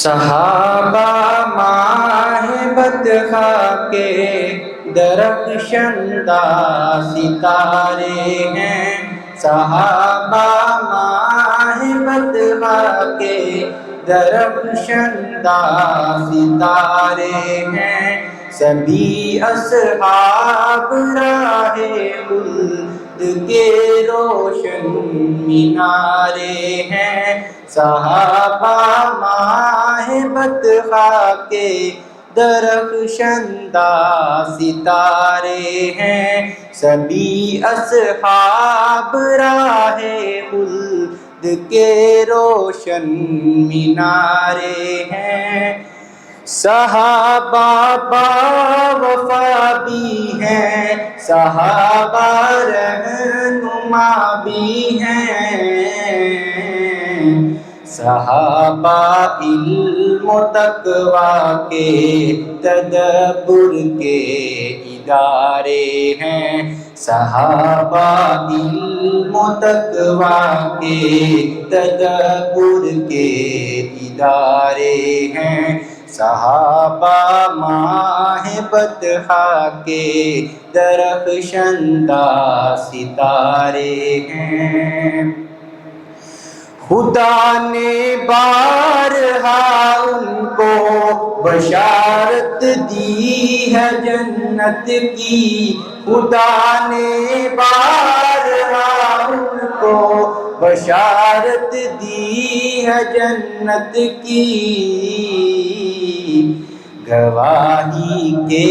صحابہ ماہ بطخا کے درخشندہ ستارے ہیں، صحابہ ماہ بطخا کے درخشندہ ستارے ہیں، سبھی اصحاب راہ خلد کے روشن مینارے ہیں، صحابہ ماہ بطخا کے درخشندہ ستارے ہیں، سبھی اصحاب راہ خلد کے روشن مینارے ہیں، صحابہ با وفا بھی ہیں، صحابہ رہنما بھی ہیں، صحابہ علم و تقویٰ کے تدبر کے ادارے ہیں، صحابہ علم و تقویٰ کے تدبر کے ادارے ہیں، صحابہ ماہ بطخا کے درخشندہ ستارے ہیں، خدا نے بارہا ان کو بشارت دی ہے جنت کی، خدا نے بارہا ان کو بشارت دی ہے جنت کی، گواہی کے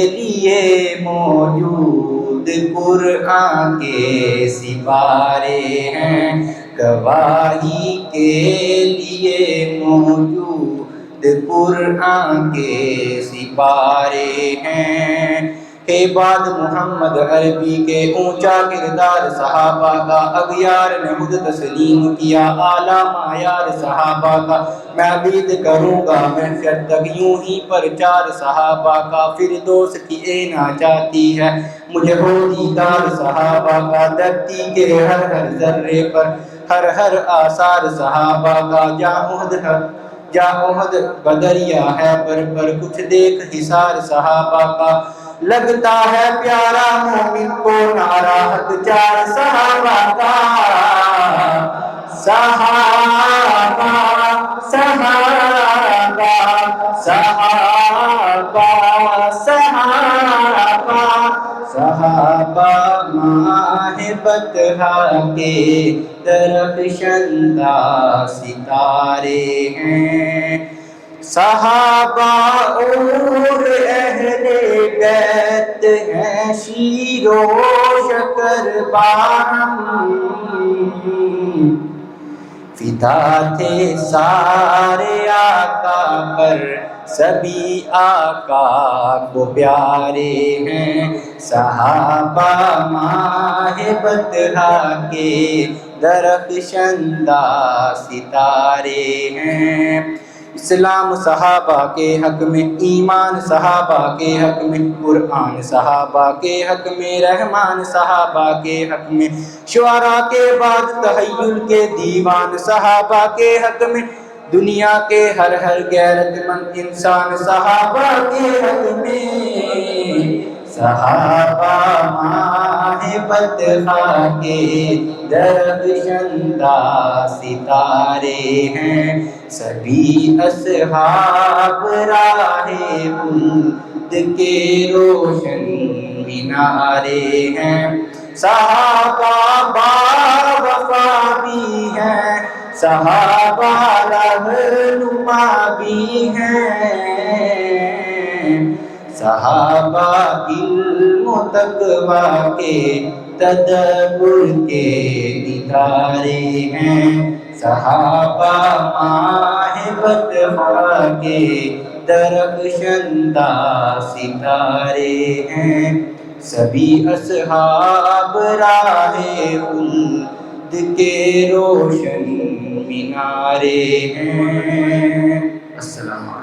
لیے موجود قرآن کے سپارے ہیں، گواہی کے لیے موجود قرآن کے سپارے ہیں، عباد محمد عربی کے اونچا کردار صحابہ کا اغیار نے خود تسلیم کیا، اعلیٰ معیار صحابہ کا میں عبید کروں گا محشر تک یوں ہی پرچار صحابہ کا، فردوس کی اینا چاہتی ہے مجھے ہو دیدار صحابہ کا، دھرتی کے ہر ہر ذرے پر ہر ہر آثار صحابہ کا، جا احد بدریا ہے پر کچھ دیکھ حصار صحابہ کا، لگتا ہے پیارا مومن کو نعرہ حق چار صحابہ کا، صحابہ صحابہ صحابہ صحابہ صحابہ ماہ بطخا کے درخشندہ ستارے ہیں، صحابہ اور اہل بیت ہیں شیر و شکر باہم، فدا تھے سارے آقا پر سبھی آقا کو پیارے ہیں، صحابہ ماہ بطخا کے درخشندہ ستارے ہیں، اسلام صحابہ کے حق میں، ایمان صحابہ کے حق میں، قرآن صحابہ کے حق میں، رحمان صحابہ کے حق میں، شعراء کے بعد تحیل کے دیوان صحابہ کے حق میں، دنیا کے ہر ہر غیرت مند انسان صحابہ کے حق میں، صحابہ ماہ بطخا کے درخشندہ ستارے ہیں، سبھی اصحاب راہ خلد کے روشن مینارے ہیں، صحابہ با وفا بھی ہیں، صحابہ رہنما بھی ہیں، صحابہ علم و تقویٰ کے تدبر کے ادارے ہیں، صحابہ ماہ بطخا کے درخشندہ ستارے ہیں، سبھی اصحاب راہ خلد کے روشن مینارے ہیں۔ السلام علیکم۔